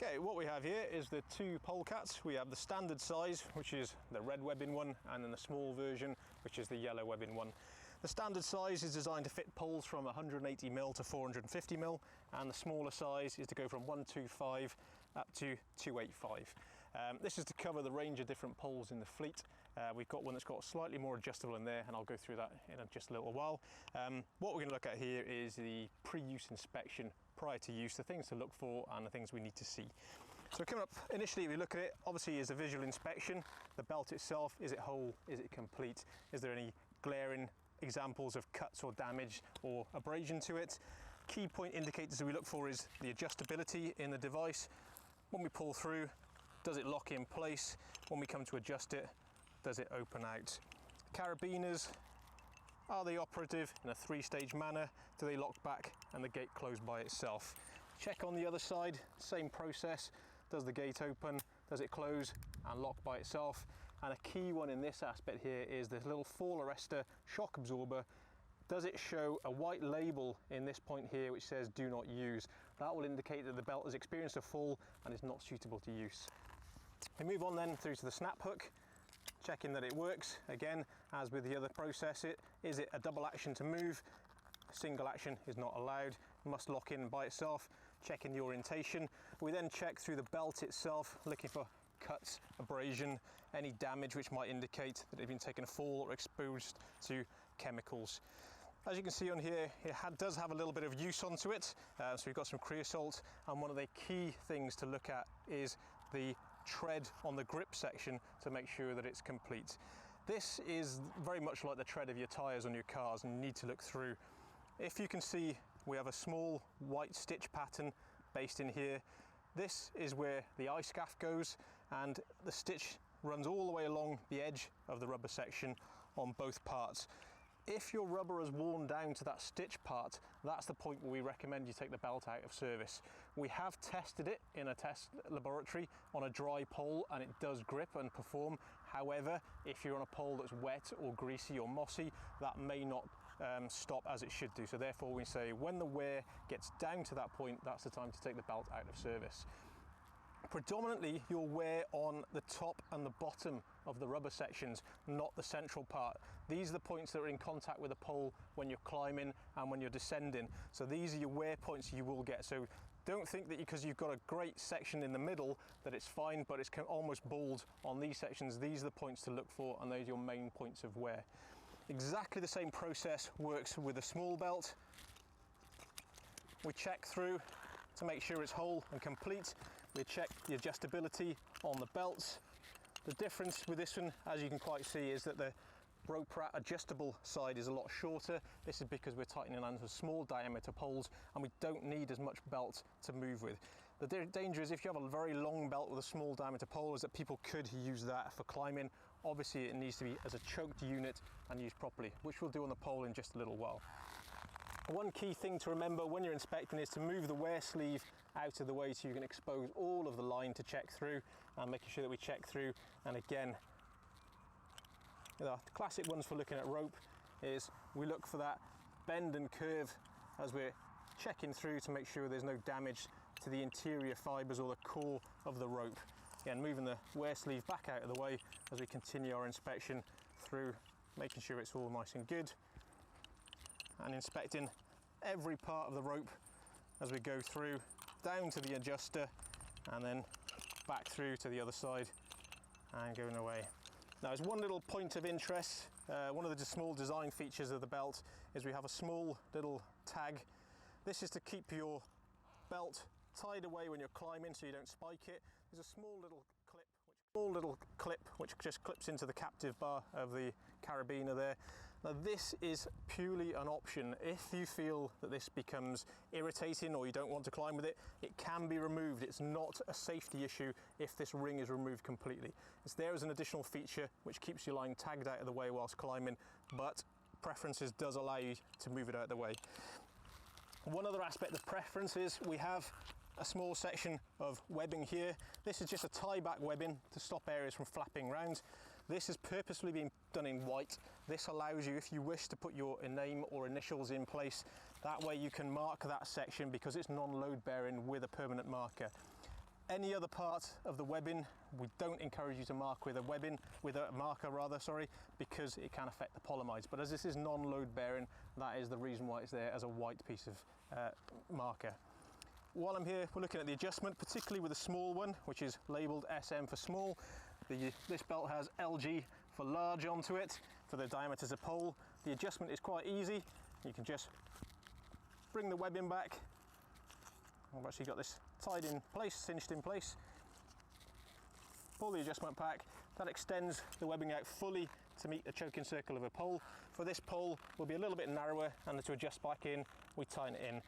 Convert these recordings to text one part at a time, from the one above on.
Okay, what we have here is the two polecats. We have the standard size, which is the red webbing one, and then the small version, which is the yellow webbing one. The standard size is designed to fit poles from 180mm to 450mm, and the smaller size is to go from 125 up to 285. This is to cover the range of different poles in the fleet. We've got one that's got slightly more adjustable in there, and I'll go through that in just a little while. What we're going to look at here is the pre-use inspection prior to use, the things to look for and the things we need to see. So coming up initially, if we look at it, obviously is a visual inspection. The belt itself, is it whole, is it complete, is there any glaring examples of cuts or damage or abrasion to it? Key point indicators that we look for is the adjustability in the device. When we pull through, does it lock in place? When we come to adjust it, does it open out? Carabiners, are they operative in a three-stage manner? Do they lock back and the gate close by itself? Check on the other side, same process. Does the gate open? Does it close and lock by itself? And a key one in this aspect here is this little fall arrestor shock absorber. Does it show a white label in this point here which says do not use? That will indicate that the belt has experienced a fall and is not suitable to use. We move on then through to the snap hook, checking that it works. Again, as with the other process, is it a double action to move? Single action is not allowed, must lock in by itself. Checking the orientation. We then check through the belt itself, looking for cuts, abrasion, any damage which might indicate that it's been taken a fall or exposed to chemicals. As you can see on here, it does have a little bit of use onto it, so we've got some creosote, and one of the key things to look at is the tread on the grip section to make sure that it's complete. This is very much like the tread of your tyres on your cars, and you need to look through. If you can see, we have a small white stitch pattern based in here. This is where the eye scaff goes, and the stitch runs all the way along the edge of the rubber section on both parts. If your rubber has worn down to that stitch part, that's the point where we recommend you take the belt out of service. We have tested it in a test laboratory on a dry pole, and it does grip and perform. However, if you're on a pole that's wet or greasy or mossy, that may not stop as it should do. So therefore we say when the wear gets down to that point, that's the time to take the belt out of service. Predominantly you'll wear on the top and the bottom of the rubber sections, not the central part. These are the points that are in contact with the pole when you're climbing and when you're descending. So these are your wear points you will get. So don't think that because you've got a great section in the middle that it's fine, but it's almost bald on these sections. These are the points to look for, and those are your main points of wear. Exactly the same process works with a small belt. We check through to make sure it's whole and complete. We check the adjustability on the belts. The difference with this one, as you can quite see, is that the rope rat adjustable side is a lot shorter. This is because we're tightening onto small diameter poles, and we don't need as much belt to move with. The danger is if you have a very long belt with a small diameter pole, is that people could use that for climbing. Obviously it needs to be as a choked unit and used properly, which we'll do on the pole in just a little while. One key thing to remember when you're inspecting is to move the wear sleeve out of the way so you can expose all of the line to check through, and making sure that we check through. And again, the classic ones for looking at rope is we look for that bend and curve as we're checking through to make sure there's no damage to the interior fibres or the core of the rope. Again, moving the wear sleeve back out of the way as we continue our inspection through, making sure it's all nice and good, and inspecting every part of the rope as we go through, down to the adjuster and then back through to the other side and going away. Now, as one little point of interest, one of the small design features of the belt is we have a small little tag. This is to keep your belt tied away when you're climbing so you don't spike it. There's a small little clip which just clips into the captive bar of the carabiner there. Now, this is purely an option. If you feel that this becomes irritating or you don't want to climb with it, it can be removed. It's not a safety issue if this ring is removed completely. It's there as an additional feature which keeps your line tagged out of the way whilst climbing, but preferences does allow you to move it out of the way. One other aspect of preference is we have a small section of webbing here. This is just a tie-back webbing to stop areas from flapping around. This has purposely been done in white. This allows you, if you wish, to put your name or initials in place. That way you can mark that section because it's non-load bearing with a permanent marker. Any other part of the webbing, we don't encourage you to mark with a marker rather, because it can affect the polyamides. But as this is non-load bearing, that is the reason why it's there as a white piece of marker. While I'm here, we're looking at the adjustment, particularly with the small one, which is labelled SM for small. This belt has LG for large onto it, for the diameters of pole. The adjustment is quite easy. You can just bring the webbing back. I've actually got this tied in place, cinched in place. Pull the adjustment pack. That extends the webbing out fully to meet the choking circle of a pole. For this pole, will be a little bit narrower, and to adjust back in, we tighten it in.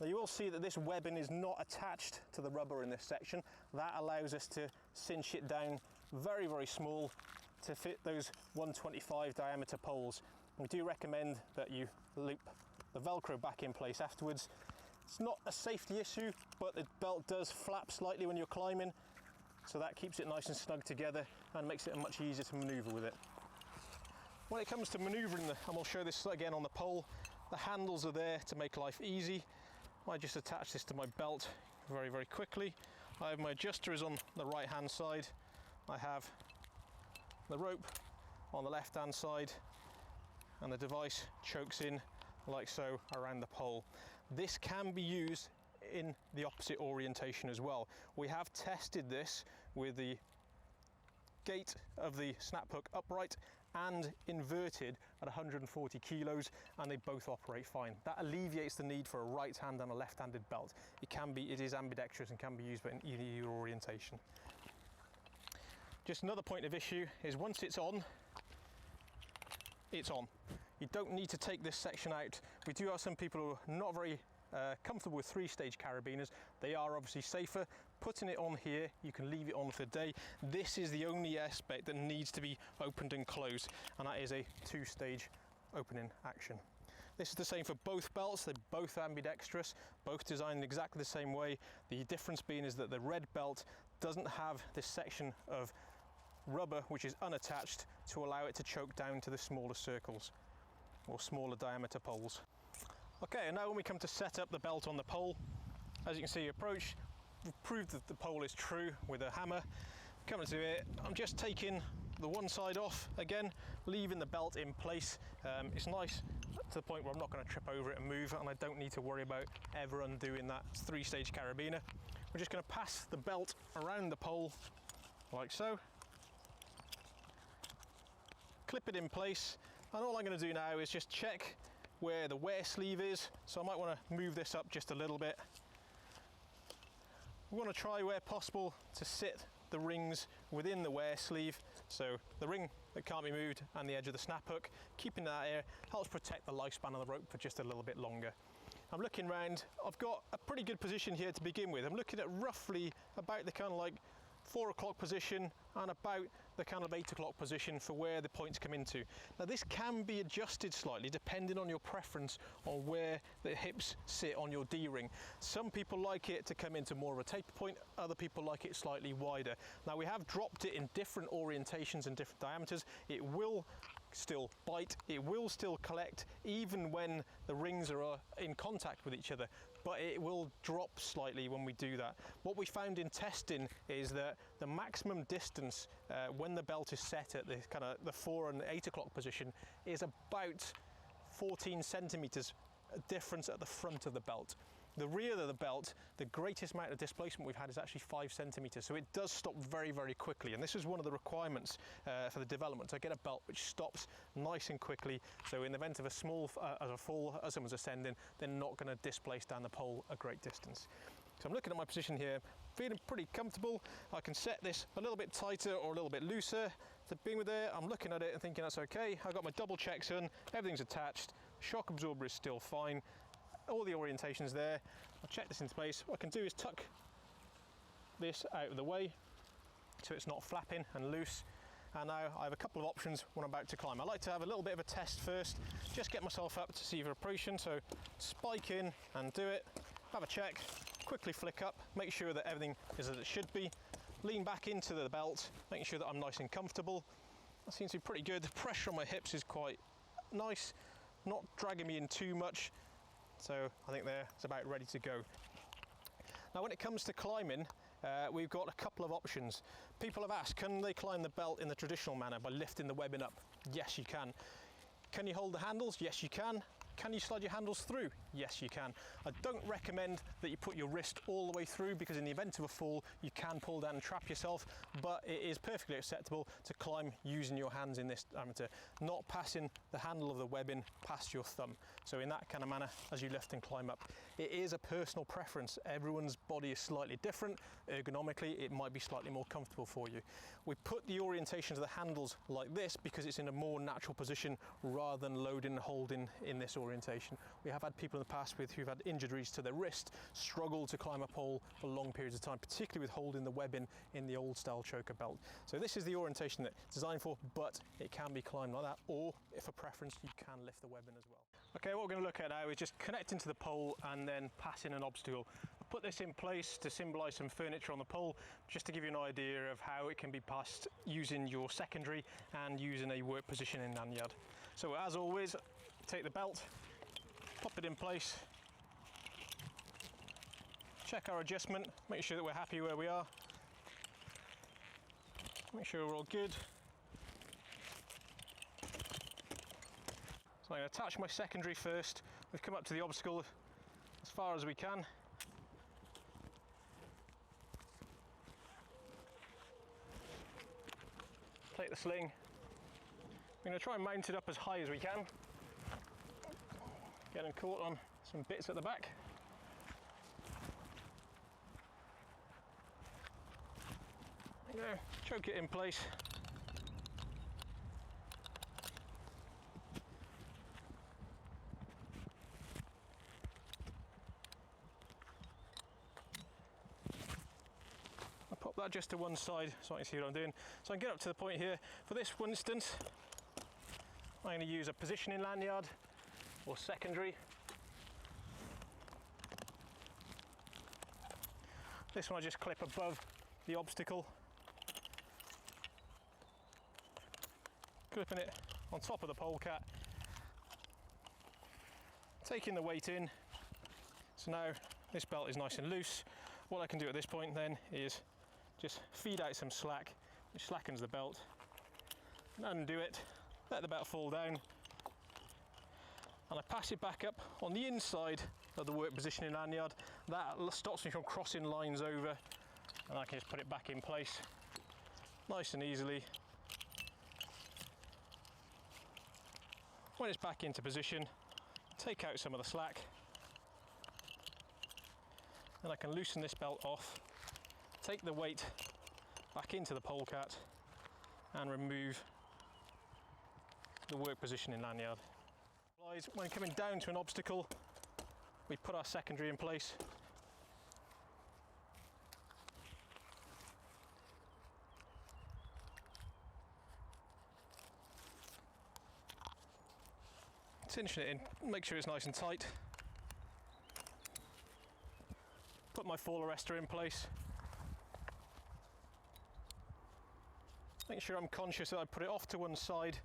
Now you will see that this webbing is not attached to the rubber in this section. That allows us to cinch it down very, very small to fit those 125 diameter poles. We do recommend that you loop the Velcro back in place afterwards. It's not a safety issue, but the belt does flap slightly when you're climbing, so that keeps it nice and snug together and makes it much easier to maneuver with it. When it comes to maneuvering, and we'll show this again on the pole, the handles are there to make life easy. I just attach this to my belt very, very quickly. I have my adjuster is on the right hand side. I have the rope on the left hand side, and the device chokes in like so around the pole. This can be used in the opposite orientation as well. We have tested this with the gate of the snap hook upright and inverted at 140 kilos, and they both operate fine. That alleviates the need for a right hand and a left-handed belt. It is ambidextrous and can be used in either orientation. Just another point of issue is once it's on, it's on. You don't need to take this section out. We do have some people who are not very comfortable with 3-stage carabiners. They are obviously safer. Putting it on here, you can leave it on for the day. This is the only aspect that needs to be opened and closed, and that is a 2-stage opening action. This is the same for both belts. They're both ambidextrous, both designed exactly the same way. The difference being is that the red belt doesn't have this section of rubber which is unattached to allow it to choke down to the smaller circles or smaller diameter poles. Okay, and now when we come to set up the belt on the pole, as you can see, approach, we've proved that the pole is true with a hammer. Coming to it, I'm just taking the one side off again, leaving the belt in place. It's nice to the point where I'm not going to trip over it and move it, and I don't need to worry about ever undoing that 3-stage carabiner. We're just going to pass the belt around the pole like so, clip it in place, and all I'm going to do now is just check where the wear sleeve is. So I might want to move this up just a little bit. We want to try where possible to sit the rings within the wear sleeve, so the ring that can't be moved and the edge of the snap hook, keeping that here helps protect the lifespan of the rope for just a little bit longer. I'm looking round, I've got a pretty good position here to begin with. I'm looking at roughly about the kind of like 4 o'clock position and about the kind of 8 o'clock position for where the points come into. Now this can be adjusted slightly depending on your preference on where the hips sit on your D-ring. Some people like it to come into more of a taper point, other people like it slightly wider. Now we have dropped it in different orientations and different diameters. It will still bite, it will still collect even when the rings are in contact with each other, but it will drop slightly when we do that. What we found in testing is that the maximum distance when the belt is set at the kind of the 4 and 8 o'clock position is about 14 centimeters difference at the front of the belt. The rear of the belt, the greatest amount of displacement we've had is actually 5 centimeters, so it does stop very, very quickly, and this is one of the requirements for the development, to get a belt which stops nice and quickly, so in the event of a small a fall as someone's ascending, they're not going to displace down the pole a great distance. So I'm looking at my position here, feeling pretty comfortable. I can set this a little bit tighter or a little bit looser. To begin with there, I'm looking at it and thinking that's okay. I've got my double checks on, everything's attached, shock absorber is still fine, all the orientations there. I'll check this into place. What I can do is tuck this out of the way so it's not flapping and loose. And now I have a couple of options when I'm about to climb. I like to have a little bit of a test first, just get myself up to see if approaching. So spike in and do it, have a check, quickly flick up, make sure that everything is as it should be, lean back into the belt, making sure that I'm nice and comfortable. That seems to be pretty good. The pressure on my hips is quite nice, not dragging me in too much. So I think it's about ready to go. Now when it comes to climbing, we've got a couple of options. People have asked, can they climb the belt in the traditional manner by lifting the webbing up? Yes, you can. Can you hold the handles? Yes, you can. Can you slide your handles through? Yes, you can. I don't recommend that you put your wrist all the way through, because in the event of a fall, you can pull down and trap yourself, but it is perfectly acceptable to climb using your hands in this diameter, not passing the handle of the webbing past your thumb. So in that kind of manner, as you lift and climb up. It is a personal preference. Everyone's body is slightly different. Ergonomically, it might be slightly more comfortable for you. We put the orientation of the handles like this because it's in a more natural position rather than loading and holding in this orientation. We have had people in the past who've had injuries to their wrist struggle to climb a pole for long periods of time, particularly with holding the webbing in the old style choker belt. So this is the orientation that it's designed for, but it can be climbed like that, or if a preference, you can lift the webbing as well. Okay, what we're going to look at now is just connecting to the pole and then passing an obstacle. I put this in place to symbolise some furniture on the pole, just to give you an idea of how it can be passed using your secondary and using a work position in lanyard. So as always, take the belt, pop it in place, check our adjustment, make sure that we're happy where we are, make sure we're all good. So I'm going to attach my secondary first. We've come up to the obstacle as far as we can. Take the sling. I'm going to try and mount it up as high as we can. Getting caught on some bits at the back. There you go. Choke it in place. Pop that just to one side so I can see what I'm doing. So I can get up to the point here. For this one instance, I'm going to use a positioning lanyard or secondary. This one I just clip above the obstacle, clipping it on top of the polecat, taking the weight in. So now this belt is nice and loose. What I can do at this point then is just feed out some slack, which slackens the belt, and undo it, let the belt fall down, and I pass it back up on the inside of the work positioning lanyard. That stops me from crossing lines over, and I can just put it back in place nice and easily. When it's back into position, take out some of the slack, and I can loosen this belt off, take the weight back into the polecat and remove the work positioning lanyard. When coming down to an obstacle, we put our secondary in place. Tension it in, make sure it's nice and tight. Put my fall arrestor in place. Make sure I'm conscious that I put it off to one side.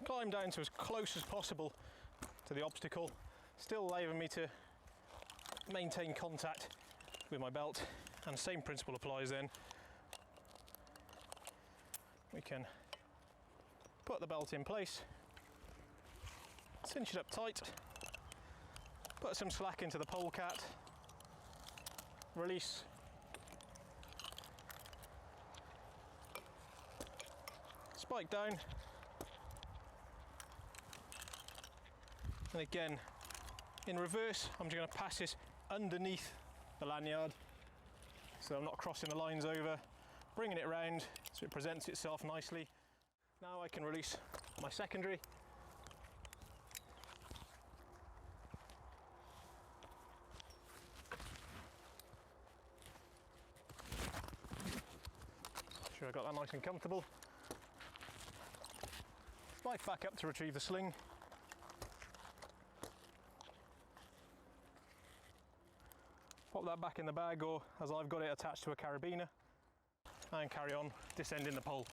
Climb down to as close as possible to the obstacle, still allowing me to maintain contact with my belt, and same principle applies then. We can put the belt in place, cinch it up tight, put some slack into the polecat, release, spike down, and again in reverse I'm just going to pass this underneath the lanyard so I'm not crossing the lines over, bringing it round so it presents itself nicely. Now I can release my secondary. Make sure I got that nice and comfortable. Spike back up to retrieve the sling. Pop that back in the bag, or as I've got it attached to a carabiner, and carry on descending the pole.